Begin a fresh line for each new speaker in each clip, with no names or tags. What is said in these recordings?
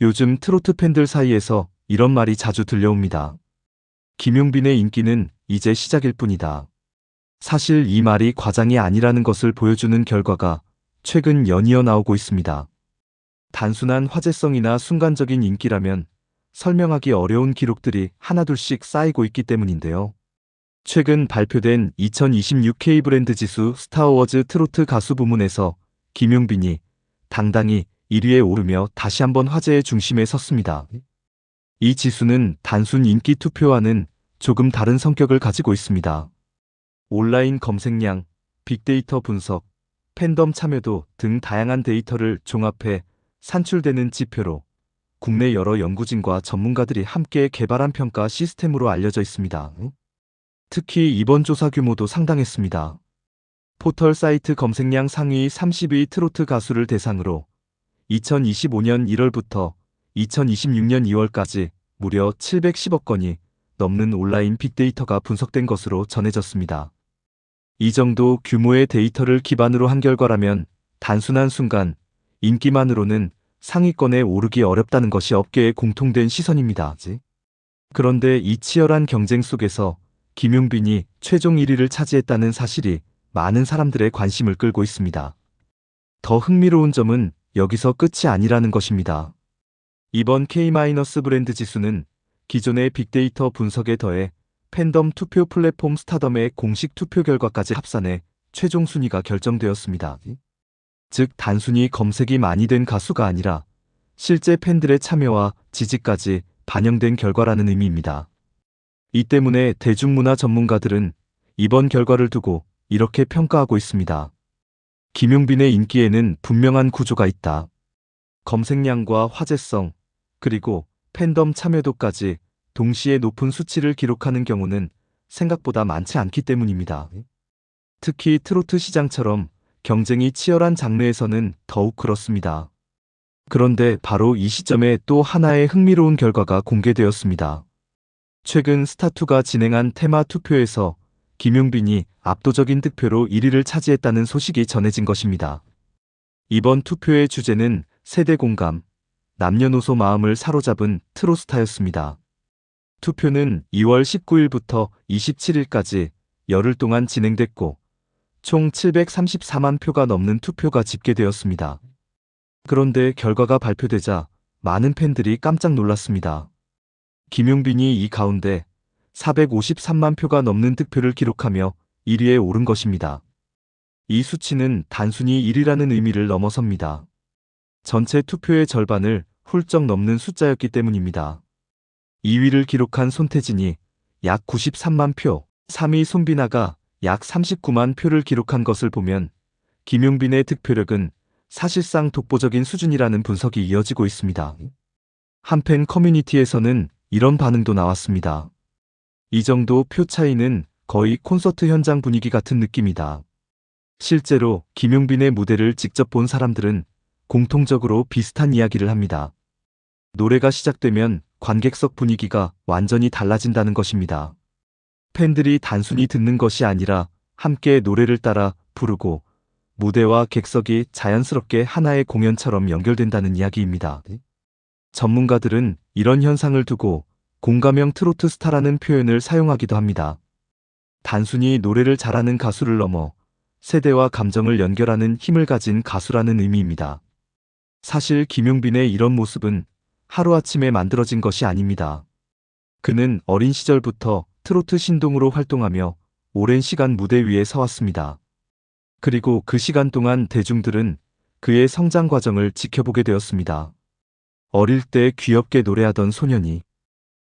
요즘 트로트 팬들 사이에서 이런 말이 자주 들려옵니다. 김용빈의 인기는 이제 시작일 뿐이다. 사실 이 말이 과장이 아니라는 것을 보여주는 결과가 최근 연이어 나오고 있습니다. 단순한 화제성이나 순간적인 인기라면 설명하기 어려운 기록들이 하나둘씩 쌓이고 있기 때문인데요. 최근 발표된 2026 K브랜드 지수 스타어워즈 트로트 가수 부문에서 김용빈이 당당히 1위에 오르며 다시 한번 화제의 중심에 섰습니다. 이 지수는 단순 인기 투표와는 조금 다른 성격을 가지고 있습니다. 온라인 검색량, 빅데이터 분석, 팬덤 참여도 등 다양한 데이터를 종합해 산출되는 지표로 국내 여러 연구진과 전문가들이 함께 개발한 평가 시스템으로 알려져 있습니다. 특히 이번 조사 규모도 상당했습니다. 포털 사이트 검색량 상위 30위 트로트 가수를 대상으로 2025년 1월부터 2026년 2월까지 무려 710억 건이 넘는 온라인 빅데이터가 분석된 것으로 전해졌습니다. 이 정도 규모의 데이터를 기반으로 한 결과라면 단순한 순간 인기만으로는 상위권에 오르기 어렵다는 것이 업계의 공통된 시선입니다. 그런데 이 치열한 경쟁 속에서 김용빈이 최종 1위를 차지했다는 사실이 많은 사람들의 관심을 끌고 있습니다. 더 흥미로운 점은 여기서 끝이 아니라는 것입니다. 이번 K-브랜드 지수는 기존의 빅데이터 분석에 더해 팬덤 투표 플랫폼 스타덤의 공식 투표 결과까지 합산해 최종 순위가 결정되었습니다. 즉 단순히 검색이 많이 된 가수가 아니라 실제 팬들의 참여와 지지까지 반영된 결과라는 의미입니다. 이 때문에 대중문화 전문가들은 이번 결과를 두고 이렇게 평가하고 있습니다. 김용빈의 인기에는 분명한 구조가 있다. 검색량과 화제성, 그리고 팬덤 참여도까지 동시에 높은 수치를 기록하는 경우는 생각보다 많지 않기 때문입니다. 특히 트로트 시장처럼 경쟁이 치열한 장르에서는 더욱 그렇습니다. 그런데 바로 이 시점에 또 하나의 흥미로운 결과가 공개되었습니다. 최근 스타2가 진행한 테마 투표에서 김용빈이 압도적인 득표로 1위를 차지했다는 소식이 전해진 것입니다. 이번 투표의 주제는 세대 공감, 남녀노소 마음을 사로잡은 트로스타였습니다. 투표는 2월 19일부터 27일까지 열흘 동안 진행됐고 총 734만 표가 넘는 투표가 집계되었습니다. 그런데 결과가 발표되자 많은 팬들이 깜짝 놀랐습니다. 김용빈이 이 가운데 453만 표가 넘는 득표를 기록하며 1위에 오른 것입니다. 이 수치는 단순히 1위라는 의미를 넘어섭니다. 전체 투표의 절반을 훌쩍 넘는 숫자였기 때문입니다. 2위를 기록한 손태진이 약 93만 표, 3위 손비나가 약 39만 표를 기록한 것을 보면 김용빈의 득표력은 사실상 독보적인 수준이라는 분석이 이어지고 있습니다. 한팬 커뮤니티에서는 이런 반응도 나왔습니다. 이 정도 표 차이는 거의 콘서트 현장 분위기 같은 느낌이다. 실제로 김용빈의 무대를 직접 본 사람들은 공통적으로 비슷한 이야기를 합니다. 노래가 시작되면 관객석 분위기가 완전히 달라진다는 것입니다. 팬들이 단순히 듣는 것이 아니라 함께 노래를 따라 부르고 무대와 객석이 자연스럽게 하나의 공연처럼 연결된다는 이야기입니다. 전문가들은 이런 현상을 두고 공감형 트로트 스타라는 표현을 사용하기도 합니다. 단순히 노래를 잘하는 가수를 넘어 세대와 감정을 연결하는 힘을 가진 가수라는 의미입니다. 사실 김용빈의 이런 모습은 하루아침에 만들어진 것이 아닙니다. 그는 어린 시절부터 트로트 신동으로 활동하며 오랜 시간 무대 위에 서왔습니다. 그리고 그 시간 동안 대중들은 그의 성장 과정을 지켜보게 되었습니다. 어릴 때 귀엽게 노래하던 소년이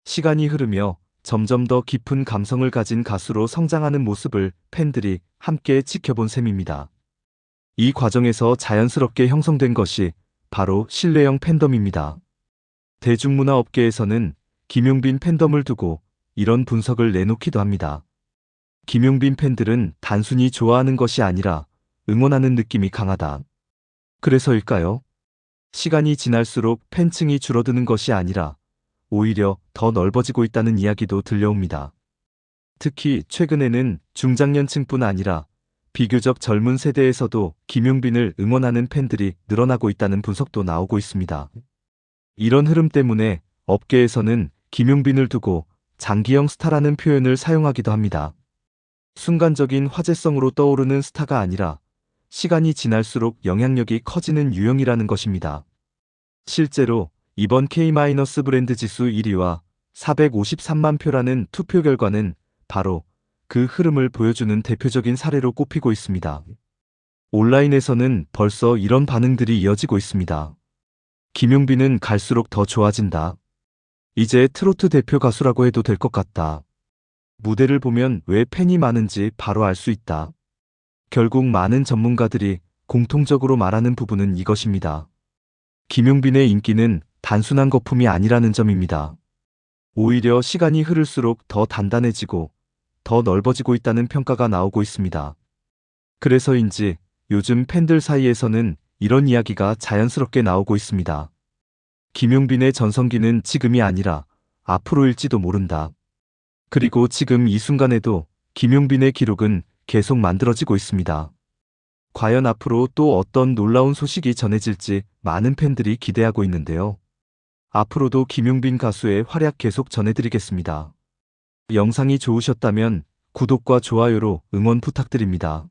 시간이 흐르며 점점 더 깊은 감성을 가진 가수로 성장하는 모습을 팬들이 함께 지켜본 셈입니다. 이 과정에서 자연스럽게 형성된 것이 바로 신뢰형 팬덤입니다. 대중문화 업계에서는 김용빈 팬덤을 두고 이런 분석을 내놓기도 합니다. 김용빈 팬들은 단순히 좋아하는 것이 아니라 응원하는 느낌이 강하다. 그래서일까요? 시간이 지날수록 팬층이 줄어드는 것이 아니라 오히려 더 넓어지고 있다는 이야기도 들려옵니다. 특히 최근에는 중장년층뿐 아니라 비교적 젊은 세대에서도 김용빈을 응원하는 팬들이 늘어나고 있다는 분석도 나오고 있습니다. 이런 흐름 때문에 업계에서는 김용빈을 두고 장기영 스타라는 표현을 사용하기도 합니다. 순간적인 화제성으로 떠오르는 스타가 아니라 시간이 지날수록 영향력이 커지는 유형이라는 것입니다. 실제로 이번 K- 브랜드 지수 1위와 453만 표라는 투표 결과는 바로 그 흐름을 보여주는 대표적인 사례로 꼽히고 있습니다. 온라인에서는 벌써 이런 반응들이 이어지고 있습니다. 김용빈은 갈수록 더 좋아진다. 이제 트로트 대표 가수라고 해도 될 것 같다. 무대를 보면 왜 팬이 많은지 바로 알 수 있다. 결국 많은 전문가들이 공통적으로 말하는 부분은 이것입니다. 김용빈의 인기는 단순한 거품이 아니라는 점입니다. 오히려 시간이 흐를수록 더 단단해지고 더 넓어지고 있다는 평가가 나오고 있습니다. 그래서인지 요즘 팬들 사이에서는 이런 이야기가 자연스럽게 나오고 있습니다. 김용빈의 전성기는 지금이 아니라 앞으로일지도 모른다. 그리고 지금 이 순간에도 김용빈의 기록은 계속 만들어지고 있습니다. 과연 앞으로 또 어떤 놀라운 소식이 전해질지 많은 팬들이 기대하고 있는데요. 앞으로도 김용빈 가수의 활약 계속 전해드리겠습니다. 영상이 좋으셨다면 구독과 좋아요로 응원 부탁드립니다.